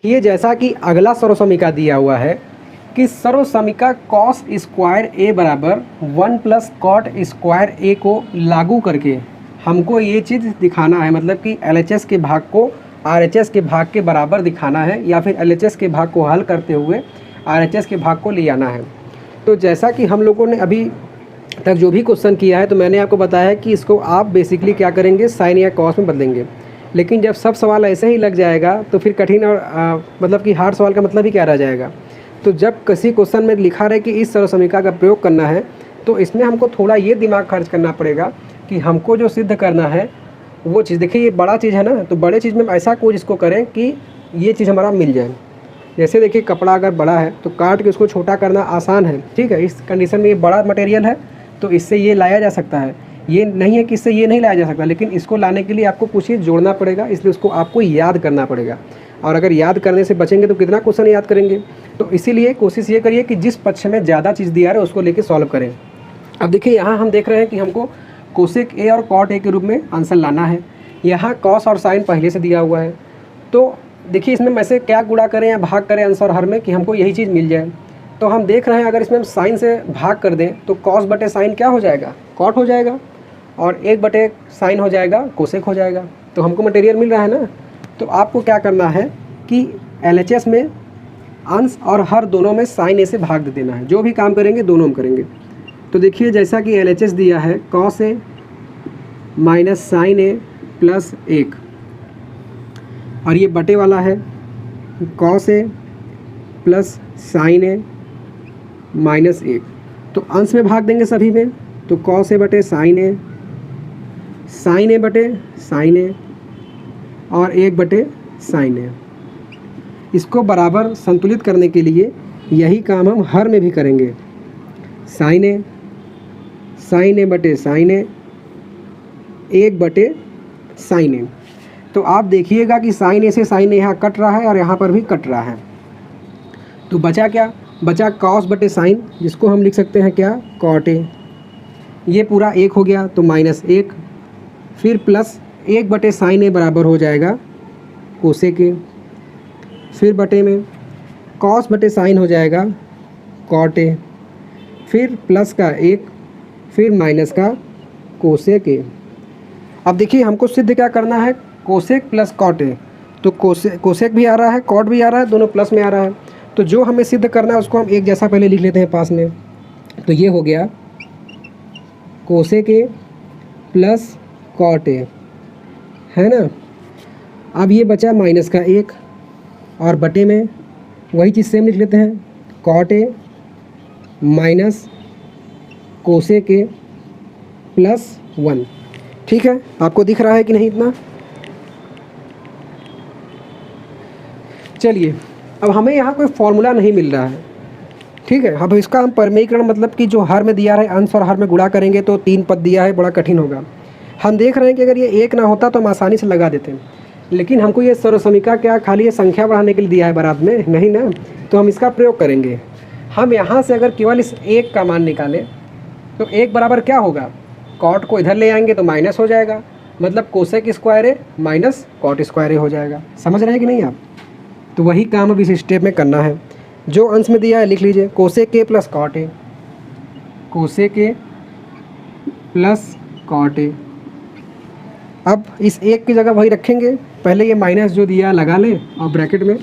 ये जैसा कि अगला सर्वसमीका दिया हुआ है कि सर्वसमीका कॉस स्क्वायर ए बराबर 1 प्लस कॉट स्क्वायर ए को लागू करके हमको ये चीज़ दिखाना है, मतलब कि LHS के भाग को RHS के भाग के बराबर दिखाना है या फिर LHS के भाग को हल करते हुए RHS के भाग को ले आना है। तो जैसा कि हम लोगों ने अभी तक जो भी क्वेश्चन किया है, तो मैंने आपको बताया है कि इसको आप बेसिकली क्या करेंगे, साइन या कॉस में बदलेंगे। लेकिन जब सब सवाल ऐसे ही लग जाएगा तो फिर कठिन और मतलब कि हार्ड सवाल का मतलब ही क्या रह जाएगा। तो जब किसी क्वेश्चन में लिखा रहे कि इस सर्वसमीका का प्रयोग करना है, तो इसमें हमको थोड़ा ये दिमाग खर्च करना पड़ेगा कि हमको जो सिद्ध करना है वो चीज़, देखिए ये बड़ा चीज़ है ना, तो बड़े चीज़ में ऐसा कोई इसको करें कि ये चीज़ हमारा मिल जाए। जैसे देखिए कपड़ा अगर बड़ा है तो काट के उसको छोटा करना आसान है, ठीक है। इस कंडीशन में ये बड़ा मटेरियल है तो इससे ये लाया जा सकता है, ये नहीं है कि इससे ये नहीं लाया जा सकता, लेकिन इसको लाने के लिए आपको कुछ चीज़ जोड़ना पड़ेगा, इसलिए उसको आपको याद करना पड़ेगा। और अगर याद करने से बचेंगे तो कितना क्वेश्चन याद करेंगे। तो इसीलिए कोशिश ये करिए कि जिस पक्ष में ज़्यादा चीज़ दिया है उसको लेके सॉल्व करें। अब देखिए यहाँ हम देख रहे हैं कि हमको कोसेक ए और कॉट ए के रूप में आंसर लाना है। यहाँ कॉस और साइन पहले से दिया हुआ है, तो देखिए इसमें वैसे क्या गुणा करें या भाग करें आंसर हर में कि हमको यही चीज़ मिल जाए। तो हम देख रहे हैं अगर इसमें हम साइन से भाग कर दें तो कॉस बटे साइन क्या हो जाएगा, कॉट हो जाएगा, और 1 बटे साइन हो जाएगा, कोसेक हो जाएगा। तो हमको मटेरियल मिल रहा है ना। तो आपको क्या करना है कि LHS में अंश और हर दोनों में साइन ए से भाग दे देना है। जो भी काम करेंगे दोनों में करेंगे। तो देखिए जैसा कि LHS दिया है cos A minus sign A plus 1, और ये बटे वाला है cos A plus sign A minus 1। तो अंश में भाग देंगे सभी में, तो कॉस ए बटे साइन ए, साइन ए बटे साइन ए और 1 बटे साइन ए। इसको बराबर संतुलित करने के लिए यही काम हम हर में भी करेंगे। साइन ए बटे साइन ए, 1 बटे साइन ए। तो आप देखिएगा कि साइन ए से साइन ए यहाँ कट रहा है और यहाँ पर भी कट रहा है। तो बचा क्या, बचा कॉस बटे साइन, जिसको हम लिख सकते हैं क्या, कॉट ए। ये पूरा 1 हो गया तो माइनस 1, फिर प्लस 1 बटे साइन ए बराबर हो जाएगा कोसेक ए, फिर बटे में कॉस बटे साइन हो जाएगा कॉट ए, फिर प्लस का 1, फिर माइनस का कोसेक ए। अब देखिए हमको सिद्ध क्या करना है, कोसेक प्लस कॉट ए। तो कोसेक भी आ रहा है, कॉट भी आ रहा है, दोनों प्लस में आ रहा है। तो जो हमें सिद्ध करना है उसको हम एक जैसा पहले लिख लेते हैं पास में। तो ये हो गया cosec A plus cot A, है ना। अब ये बचा माइनस का 1 और बटे में वही चीज़ सेम लिख लेते हैं, cot A minus cosec A plus 1। ठीक है, आपको दिख रहा है कि नहीं इतना। चलिए अब हमें यहाँ कोई फॉर्मूला नहीं मिल रहा है, ठीक है। अब इसका हम परमीकरण, मतलब कि जो हर में दिया है अंश और हर में गुणा करेंगे तो 3 पद दिया है, बड़ा कठिन होगा। हम देख रहे हैं कि अगर ये 1 ना होता तो हम आसानी से लगा देते हैं, लेकिन हमको ये सर्वसमीका क्या खाली ये संख्या बढ़ाने के लिए दिया है बारात में, नहीं ना। तो हम इसका प्रयोग करेंगे। हम यहाँ से अगर केवल इस 1 का मान निकालें तो 1 बराबर क्या होगा, कॉट को इधर ले आएंगे तो माइनस हो जाएगा, मतलब कोसेक स्क्वायर ए माइनस कॉट स्क्वायर ए हो जाएगा। समझ रहे हैं कि नहीं आप। तो वही काम अब इस स्टेप में करना है। जो अंश में दिया है लिख लीजिए, cosec A plus cot A, cosec A plus cot A. अब इस 1 की जगह वही रखेंगे, पहले ये माइनस जो दिया लगा लें और ब्रैकेट में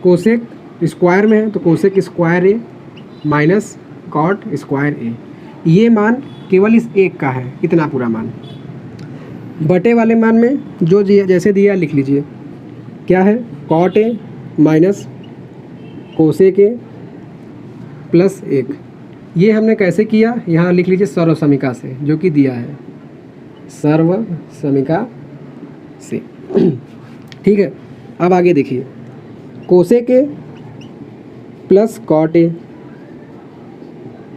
कोसेक स्क्वायर में है तो कोसेक स्क्वायर ए माइनस कॉट स्क्वायर ए। ये मान केवल इस 1 का है, इतना पूरा मान। बटे वाले मान में जो जैसे दिया लिख लीजिए, क्या है, cot A minus cosec A plus 1। ये हमने कैसे किया, यहाँ लिख लीजिए सर्वसमीका से, जो कि दिया है सर्वसमीका से। ठीक है, अब आगे देखिए, cosec A plus cot A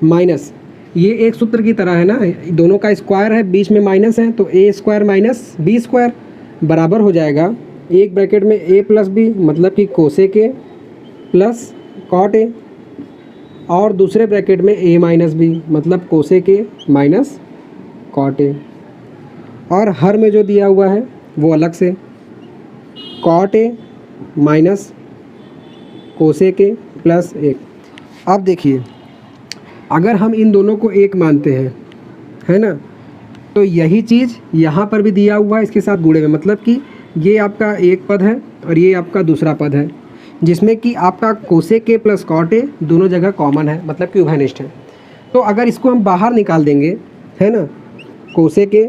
minus, ये एक सूत्र की तरह है ना, दोनों का स्क्वायर है, बीच में माइनस है, तो ए स्क्वायर माइनस बी स्क्वायर बराबर हो जाएगा एक ब्रैकेट में ए प्लस बी, मतलब कि cosec A plus cot A, और दूसरे ब्रैकेट में ए माइनस बी, मतलब cosec A minus cot A. और हर में जो दिया हुआ है वो अलग से, cot A minus cosec A plus 1। अब देखिए, अगर हम इन दोनों को एक मानते हैं, है ना, तो यही चीज़ यहाँ पर भी दिया हुआ है इसके साथ गुणे में, मतलब कि ये आपका एक पद है और ये आपका दूसरा पद है, जिसमें कि आपका cosec A plus cot A दोनों जगह कॉमन है, मतलब कि उभयनिष्ठ है। तो अगर इसको हम बाहर निकाल देंगे, है ना, cosec A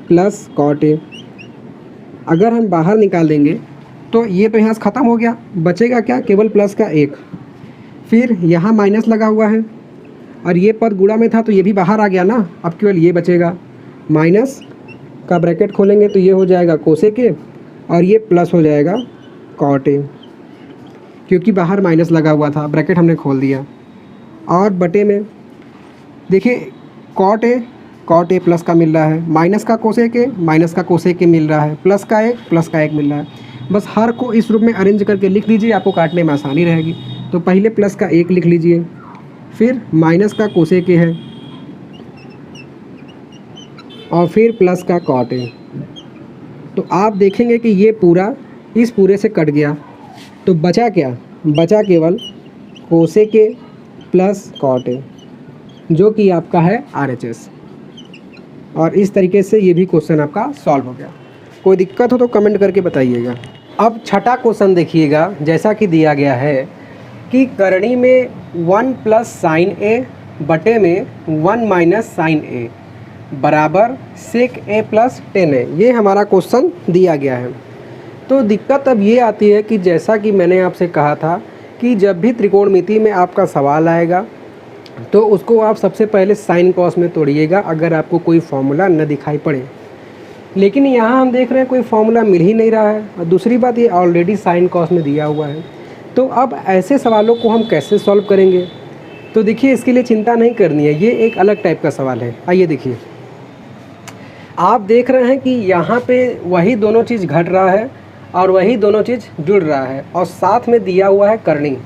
plus cot A अगर हम बाहर निकाल देंगे तो ये तो यहाँ से ख़त्म हो गया, बचेगा क्या, केवल प्लस का 1। फिर यहाँ माइनस लगा हुआ है और ये पद गुणा में था तो ये भी बाहर आ गया ना, अब केवल ये बचेगा। माइनस का ब्रैकेट खोलेंगे तो ये हो जाएगा कोसेक ए और ये प्लस हो जाएगा कॉट ए, क्योंकि बाहर माइनस लगा हुआ था, ब्रैकेट हमने खोल दिया। और बटे में देखिए कॉट ए प्लस का मिल रहा है, माइनस का कोसेक ए मिल रहा है, प्लस का 1 मिल रहा है। बस हर को इस रूप में अरेंज करके लिख लीजिए, आपको काटने में आसानी रहेगी। तो पहले प्लस का 1 लिख लीजिए, फिर माइनस का कोसेक ए है और फिर प्लस का कॉट ए। तो आप देखेंगे कि ये पूरा इस पूरे से कट गया, तो बचा क्या, बचा केवल cosec A plus cot A, जो कि आपका है RHS। और इस तरीके से ये भी क्वेश्चन आपका सॉल्व हो गया। कोई दिक्कत हो तो कमेंट करके बताइएगा। अब छठा क्वेश्चन देखिएगा, जैसा कि दिया गया है कि करणी में 1 प्लस साइन ए बटे में 1 माइनस साइन ए बराबर सेक ए प्लस 10 है। ये हमारा क्वेश्चन दिया गया है। तो दिक्कत अब ये आती है कि जैसा कि मैंने आपसे कहा था कि जब भी त्रिकोणमिति में आपका सवाल आएगा तो उसको आप सबसे पहले साइन कॉस में तोड़िएगा, अगर आपको कोई फॉर्मूला न दिखाई पड़े। लेकिन यहाँ हम देख रहे हैं कोई फॉर्मूला मिल ही नहीं रहा है, और दूसरी बात ये ऑलरेडी साइन कॉस में दिया हुआ है। तो अब ऐसे सवालों को हम कैसे सॉल्व करेंगे? तो देखिए, इसके लिए चिंता नहीं करनी है, ये एक अलग टाइप का सवाल है। आइए देखिए, आप देख रहे हैं कि यहाँ पे वही दोनों चीज़ घट रहा है और वही दोनों चीज़ जुड़ रहा है, और साथ में दिया हुआ है करणी।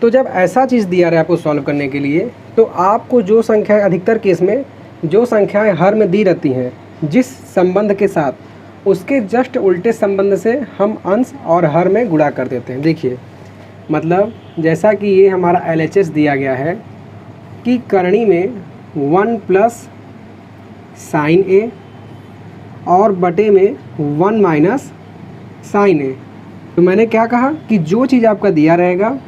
तो जब ऐसा चीज़ दिया रहा है आपको सॉल्व करने के लिए, तो आपको जो संख्याएं, अधिकतर केस में जो संख्याएं हर में दी रहती हैं जिस संबंध के साथ, उसके जस्ट उल्टे संबंध से हम अंश और हर में गुणा कर देते हैं। देखिए, मतलब जैसा कि ये हमारा LHS दिया गया है कि करणी में 1 प्लस साइन ए और बटे में 1 माइनस साइन ए। तो मैंने क्या कहा कि जो चीज़ आपका दिया रहेगा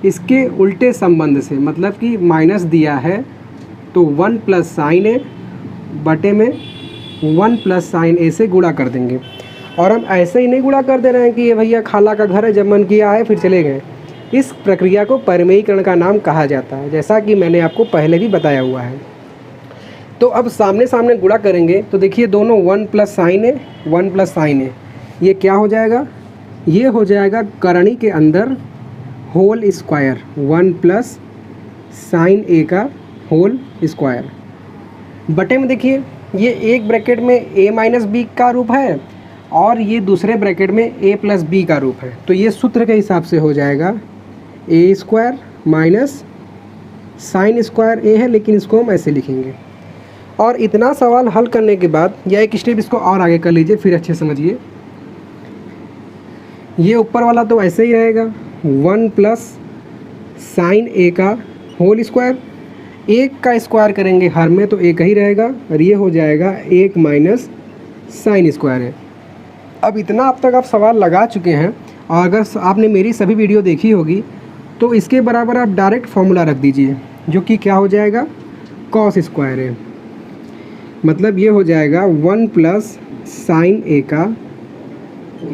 इसके उल्टे संबंध से, मतलब कि माइनस दिया है तो 1 प्लस साइन ए बटे में 1 प्लस साइन ए से गुणा कर देंगे। और हम ऐसे ही नहीं गुणा कर दे रहे हैं कि ये भैया खाला का घर है, जब मन किया आए फिर चले गए। इस प्रक्रिया को परिमेयीकरण का नाम कहा जाता है, जैसा कि मैंने आपको पहले भी बताया हुआ है। तो अब सामने सामने गुणा करेंगे तो देखिए, दोनों 1 प्लस साइन ए 1 प्लस साइन ए, ये क्या हो जाएगा, ये हो जाएगा करणी के अंदर होल स्क्वायर 1 प्लस साइन ए का होल स्क्वायर बटे में। देखिए, ये एक ब्रैकेट में a माइनस बी का रूप है और ये दूसरे ब्रैकेट में a प्लस बी का रूप है। तो ये सूत्र के हिसाब से हो जाएगा a square minus sine square a है, लेकिन इसको हम ऐसे लिखेंगे। और इतना सवाल हल करने के बाद, या एक स्टेप इसको और आगे कर लीजिए, फिर अच्छे समझिए। ये ऊपर वाला तो ऐसे ही रहेगा, 1 प्लस साइन ए का होल स्क्वायर, 1 का स्क्वायर करेंगे हर में तो 1 ही रहेगा, और ये हो जाएगा 1 माइनस साइन स्क्वायर है। अब इतना अब तक आप सवाल लगा चुके हैं, और अगर आपने मेरी सभी वीडियो देखी होगी तो इसके बराबर आप डायरेक्ट फॉर्मूला रख दीजिए, जो कि क्या हो जाएगा, कॉस स्क्वायर है। मतलब ये हो जाएगा 1 प्लस साइन ए का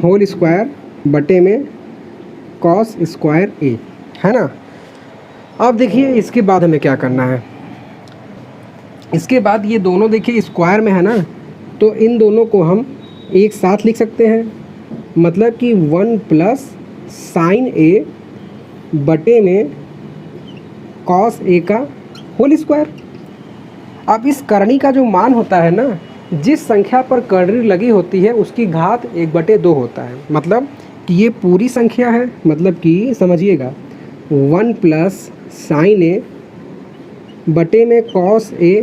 होल स्क्वायर बटे में कॉस स्क्वायर ए, है ना। अब देखिए, इसके बाद हमें क्या करना है। इसके बाद ये दोनों देखिए स्क्वायर में है ना, तो इन दोनों को हम एक साथ लिख सकते हैं। मतलब कि 1 प्लस साइन ए बटे में कॉस ए का होल स्क्वायर। अब इस करणी का जो मान होता है ना, जिस संख्या पर करणी लगी होती है उसकी घात 1/2 होता है। मतलब कि ये पूरी संख्या है, मतलब कि समझिएगा 1 प्लस साइन ए बटे में कॉस ए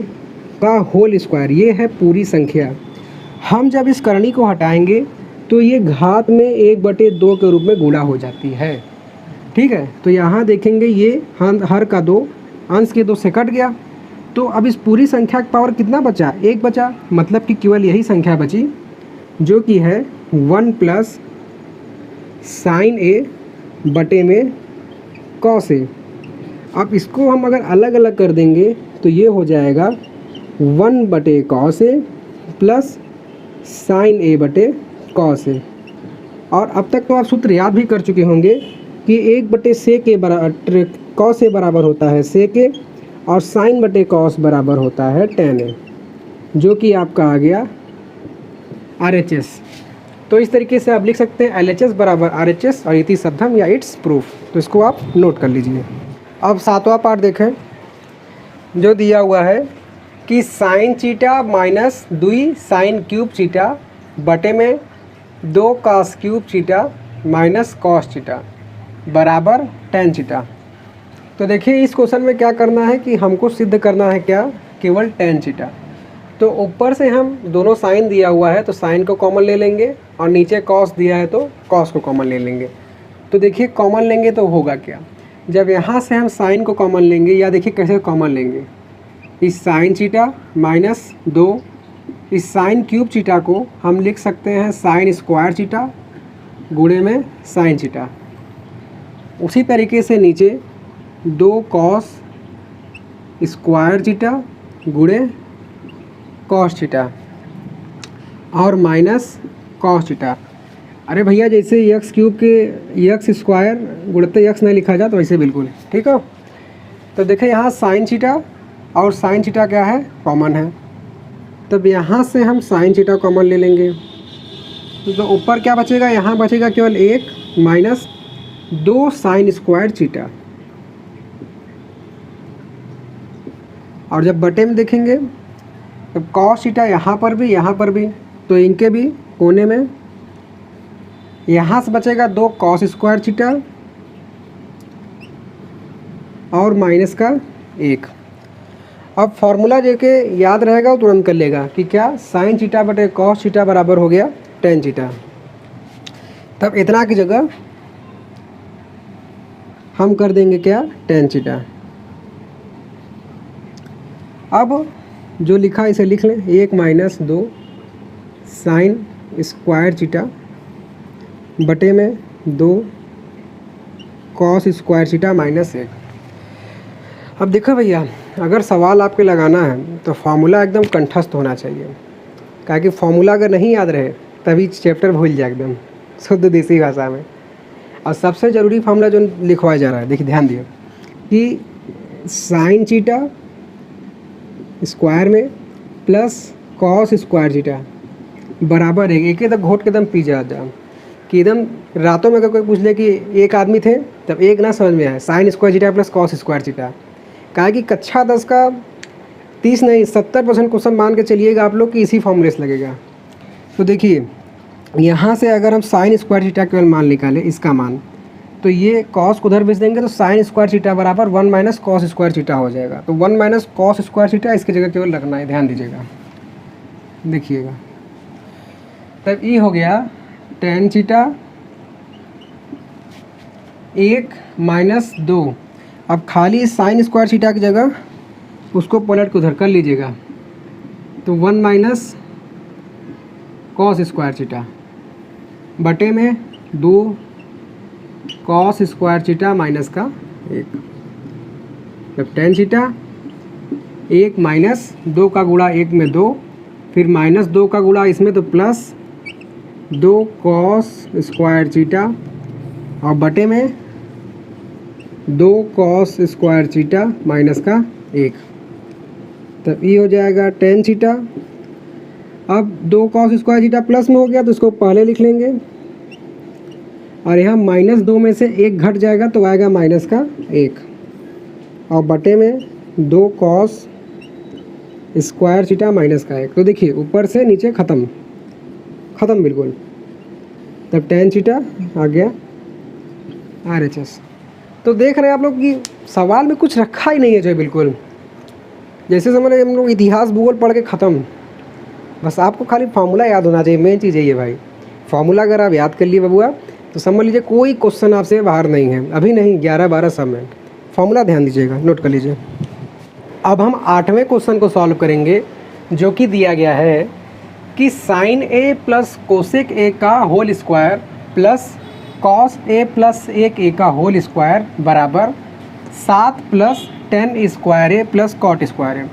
का होल स्क्वायर, ये है पूरी संख्या। हम जब इस करणी को हटाएंगे तो ये घात में 1/2 के रूप में गुणा हो जाती है। ठीक है, तो यहाँ देखेंगे ये हर का 2 अंश के 2 से कट गया, तो अब इस पूरी संख्या का पावर कितना बचा, 1 बचा, मतलब कि केवल यही संख्या बची जो कि है 1 प्लस साइन ए बटे में कॉस ए। अब इसको हम अगर अलग अलग कर देंगे तो ये हो जाएगा 1 बटे कॉस ए प्लस साइन ए बटे कॉस ए। और अब तक तो आप सूत्र याद भी कर चुके होंगे कि 1 बटे से के बराबर कॉस ए बराबर होता है से के, और साइन बटे कॉस बराबर होता है टेन ए, जो कि आपका आ गया RHS। तो इस तरीके से आप लिख सकते हैं LHS बराबर RHS और इति शब्दम या इट्स प्रूफ। तो इसको आप नोट कर लीजिए। अब 7वां पार्ट देखें, जो दिया हुआ है कि साइन चीटा माइनस 2 साइन क्यूब चीटा बटे में 2 कॉस क्यूब चीटा माइनस कॉस चीटा बराबर टेन चीटा। तो देखिए इस क्वेश्चन में क्या करना है कि हमको सिद्ध करना है क्या, केवल टेन चीटा। तो ऊपर से हम दोनों साइन दिया हुआ है तो साइन को कॉमन ले लेंगे, और नीचे कॉस दिया है तो कॉस को कॉमन ले लेंगे। तो देखिए कॉमन लेंगे तो होगा क्या, जब यहाँ से हम साइन को कॉमन लेंगे, या देखिए कैसे कॉमन लेंगे, इस साइन चीटा माइनस 2 इस साइन क्यूब चीटा को हम लिख सकते हैं साइन स्क्वायर चीटा गुणे में साइन चीटा। उसी तरीके से नीचे 2 कॉस स्क्वायर चीटा गुणे कॉस चीटा और माइनस कॉस चीटा। अरे भैया जैसे एक्स क्यूब के एक्स स्क्वायर गुणते एक्स नहीं लिखा जाए तो वैसे बिल्कुल ठीक है। तो देखिए यहाँ साइन चीटा और साइन चीटा क्या है, कॉमन है, तब यहाँ से हम साइन चीटा कॉमन ले लेंगे। तो ऊपर क्या बचेगा, यहाँ बचेगा केवल 1 माइनस 2 साइन स्क्वायर चीटा। और जब बटे में देखेंगे तो कॉस चीटा यहाँ पर भी, तो इनके भी कोने में यहाँ से बचेगा 2 कॉस स्क्वायर चीटा और माइनस का 1। अब फॉर्मूला देके याद रहेगा वो तुरंत कर लेगा कि क्या, साइन चीटा बटे कॉस चीटा बराबर हो गया टेन चीटा। तब इतना की जगह हम कर देंगे क्या, टेन चीटा। अब जो लिखा इसे लिख लें, 1 माइनस 2 साइन स्क्वायर चीटा बटे में 2 कॉस स्क्वायर चीटा माइनस 1। अब देखो भैया, अगर सवाल आपके लगाना है तो फार्मूला एकदम कंठस्थ होना चाहिए, क्योंकि फार्मूला अगर नहीं याद रहे तभी चैप्टर भूल जाए एकदम शुद्ध देसी भाषा में। और सबसे ज़रूरी फार्मूला जो लिखवाया जा रहा है, देखिए ध्यान दिए कि साइन चीटा स्क्वायर में प्लस कॉस स्क्वायर चीटा बराबर है, एक एकदम घोट के एकदम पी जा कि एकदम रातों में अगर कोई पूछ ले कि एक आदमी थे तब एक ना समझ में आए, साइन स्क्वायर चीटा प्लस कॉस स्क्वायर चीटा। कहा कि कक्षा 10 का 30 नहीं 70% क्वेश्चन मान के चलिएगा आप लोग कि इसी फॉर्मूले से लगेगा। तो देखिए यहाँ से अगर हम साइन स्क्वायर चीटा केवल मान निकालें इसका मान, तो ये कॉस को उधर भेज देंगे तो साइन स्क्वायर चीटा बराबर 1 माइनस कॉस स्क्वायर चीटा हो जाएगा। तो 1 माइनस कॉस स्क्वायर चीटा इसकी जगह केवल रखना है, ध्यान दीजिएगा, देखिएगा। तब ये हो गया टेन चीटा 1 माइनस 2। अब खाली साइन स्क्वायर चीटा की जगह उसको पलट के उधर कर लीजिएगा, तो 1 माइनस कॉस स्क्वायर चीटा बटे में 2 कॉस स्क्वायर चीटा माइनस का 1। जब टेन चीटा 1 माइनस 2 का गुणा 1 में 2, फिर माइनस 2 का गुणा इसमें तो प्लस 2 कॉस स्क्वायर चीटा और बटे में 2 कॉस स्क्वायर चीटा माइनस का 1। तब ये हो जाएगा टेन चीटा। अब 2 कॉस स्क्वायर चीटा प्लस में हो गया तो इसको पहले लिख लेंगे, और यहाँ माइनस 2 में से 1 घट जाएगा तो आएगा माइनस का 1, और बटे में 2 कॉस स्क्वायर चीटा माइनस का 1। तो देखिए ऊपर से नीचे ख़त्म बिल्कुल। तब टेन चीटा आ गया RHS। तो देख रहे हैं आप लोग कि सवाल में कुछ रखा ही नहीं है जो बिल्कुल, जैसे समझ रहे हम लोग इतिहास भूगोल पढ़ के ख़त्म। बस आपको खाली फार्मूला याद होना चाहिए, मेन चीज़ यही है भाई, फॉर्मूला अगर आप याद कर लिए बबुआ तो समझ लीजिए कोई क्वेश्चन आपसे बाहर नहीं है, अभी नहीं 11-12 सब में। फॉर्मूला ध्यान दीजिएगा, नोट कर लीजिए। अब हम 8वें क्वेश्चन को सॉल्व करेंगे, जो कि दिया गया है कि sine A plus cosec A का whole square plus cos A plus 1 A का होल स्क्वायर बराबर 7 plus 10 square A plus cot square A.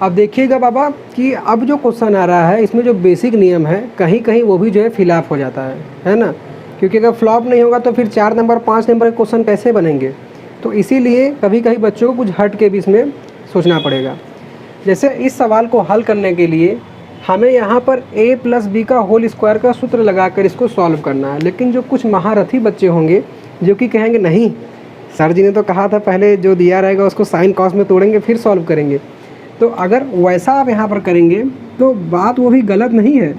अब देखिएगा बाबा कि अब जो क्वेश्चन आ रहा है इसमें जो बेसिक नियम है कहीं कहीं वो भी जो है फिलअप हो जाता है ना, क्योंकि अगर फ्लॉप नहीं होगा तो फिर 4 नंबर 5 नंबर के क्वेश्चन कैसे बनेंगे। तो इसीलिए कभी कभी बच्चों को कुछ हट के भी इसमें सोचना पड़ेगा। जैसे इस सवाल को हल करने के लिए हमें यहाँ पर a प्लस बी का होल स्क्वायर का सूत्र लगाकर इसको सॉल्व करना है, लेकिन जो कुछ महारथी बच्चे होंगे जो कि कहेंगे नहीं सर जी ने तो कहा था पहले जो दिया रहेगा उसको साइन कॉस में तोड़ेंगे फिर सॉल्व करेंगे। तो अगर वैसा आप यहाँ पर करेंगे तो बात वो भी गलत नहीं है,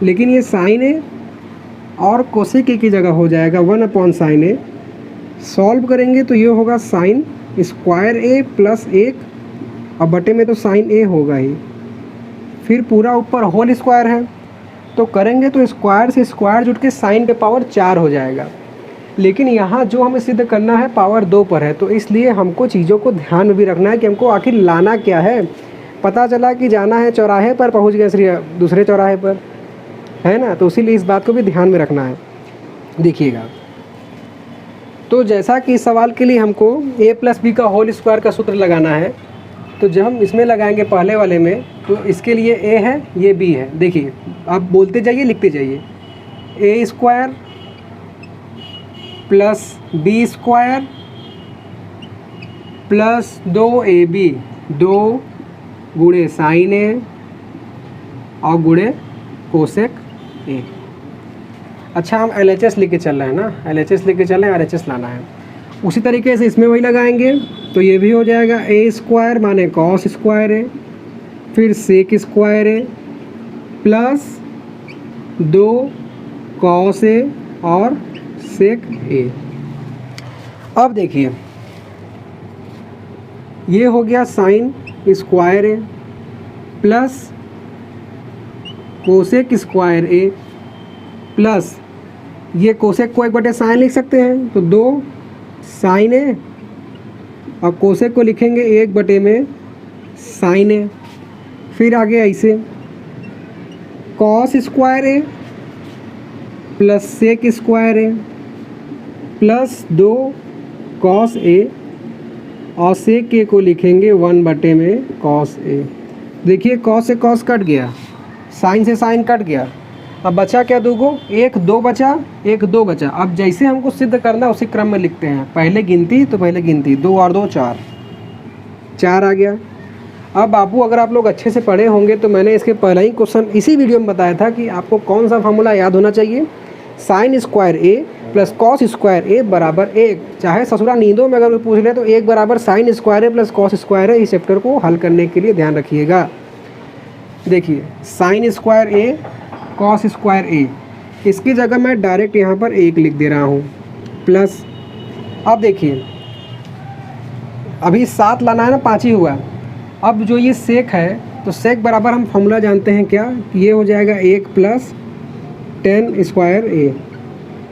लेकिन ये साइन ए और कोसेक ए की जगह हो जाएगा 1/sin ए। सॉल्व करेंगे तो ये होगा साइन स्क्वायर ए प्लस 1 और बटे में तो साइन ए होगा ही, फिर पूरा ऊपर होल स्क्वायर है तो करेंगे तो स्क्वायर से स्क्वायर जुट के साइन पे पावर 4 हो जाएगा। लेकिन यहाँ जो हमें सिद्ध करना है पावर 2 पर है, तो इसलिए हमको चीज़ों को ध्यान में भी रखना है कि हमको आखिर लाना क्या है। पता चला कि जाना है चौराहे पर, पहुँच गए दूसरे चौराहे पर, है ना, तो इसीलिए इस बात को भी ध्यान में रखना है। देखिएगा तो जैसा कि इस सवाल के लिए हमको a प्लस बी का होल स्क्वायर का सूत्र लगाना है, तो जब हम इसमें लगाएंगे पहले वाले में तो इसके लिए a है ये b है। देखिए आप बोलते जाइए लिखते जाइए, a square plus B square plus 2ab 2 गुणे साइन ए और गुणे कोसेक ए। अच्छा हम LHS लेके चल रहे हैं ना, LHS लेके चल रहे हैं, RHS लाना है। उसी तरीके से इसमें वही लगाएंगे तो ये भी हो जाएगा a स्क्वायर माने कॉस स्क्वायर ए फिर sec square A plus 2 cos A और सेक ए। अब देखिए ये हो गया sine square A plus cosec square A plus ये कोसेक को 1/sin लिख सकते हैं तो 2 साइन ए और कोसेक को लिखेंगे 1/sin ए। फिर आगे ऐसे cos square A plus sec square A plus 2 cos A और सेक ए को लिखेंगे 1/cos ए। देखिए कॉस से कॉस कट गया, साइन से साइन कट गया, अब बचा क्या 2 को 1 2 बचा 1 2 बचा। अब जैसे हमको सिद्ध करना उसी क्रम में लिखते हैं, पहले गिनती तो पहले गिनती 2 और 2 4 आ गया। अब बाबू अगर आप लोग अच्छे से पढ़े होंगे तो मैंने इसके पहला ही क्वेश्चन इसी वीडियो में बताया था कि आपको कौन सा फार्मूला याद होना चाहिए, sine square A plus cos square ए बराबर 1। चाहे ससुरा नींदों में अगर पूछ ले तो 1 बराबर sine square A plus cos square ए। इस चैप्टर को हल करने के लिए ध्यान रखिएगा। देखिए साइन स्क्वायर ए कॉस स्क्वायर ए, इसकी जगह मैं डायरेक्ट यहाँ पर 1 लिख दे रहा हूँ प्लस। अब देखिए अभी 7 लाना है ना, 5 ही हुआ। अब जो ये सेक है तो सेक बराबर हम फॉर्मूला जानते हैं क्या, ये हो जाएगा 1 प्लस 10 स्क्वायर ए।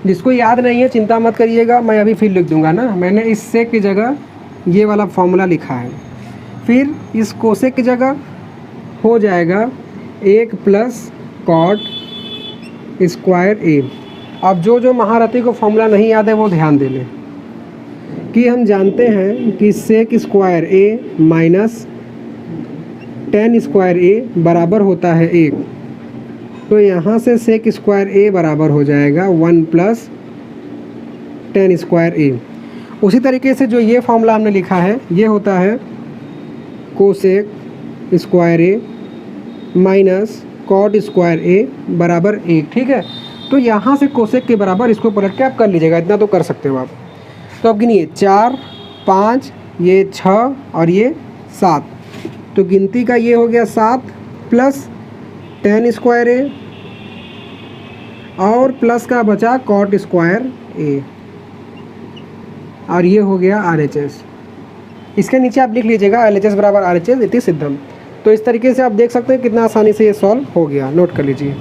जिसको याद नहीं है चिंता मत करिएगा, मैं अभी फिर लिख दूंगा ना। मैंने इस सेक की जगह ये वाला फॉर्मूला लिखा है, फिर इस कोसेक की जगह हो जाएगा 1 प्लस कॉट स्क्वायर ए। अब जो महारथी को फॉर्मूला नहीं याद है वो ध्यान दे लें कि हम जानते हैं कि सेक स्क्वायर ए माइनस 10 स्क्वायर ए बराबर होता है 1। तो यहाँ से सेक स्क्वायर ए बराबर हो जाएगा 1 प्लस 10 स्क्वायर ए। उसी तरीके से जो ये फॉर्मूला हमने लिखा है ये होता है कोसेक स्क्वायर ए माइनस कॉट स्क्वायर ए बराबर 1। ठीक है, तो यहाँ से कोसेक के बराबर इसको पलट के आप कर लीजिएगा, इतना तो कर सकते हो आप। तो अब गिनिए 4 5 ये 6 और ये 7, तो गिनती का ये हो गया 7 प्लस 10 स्क्वायर ए और प्लस का बचा कॉट स्क्वायर ए और ये हो गया RHS। इसके नीचे आप लिख लीजिएगा LHS बराबर RHS इति सिद्धम। तो इस तरीके से आप देख सकते हैं कितना आसानी से ये सॉल्व हो गया, नोट कर लीजिए।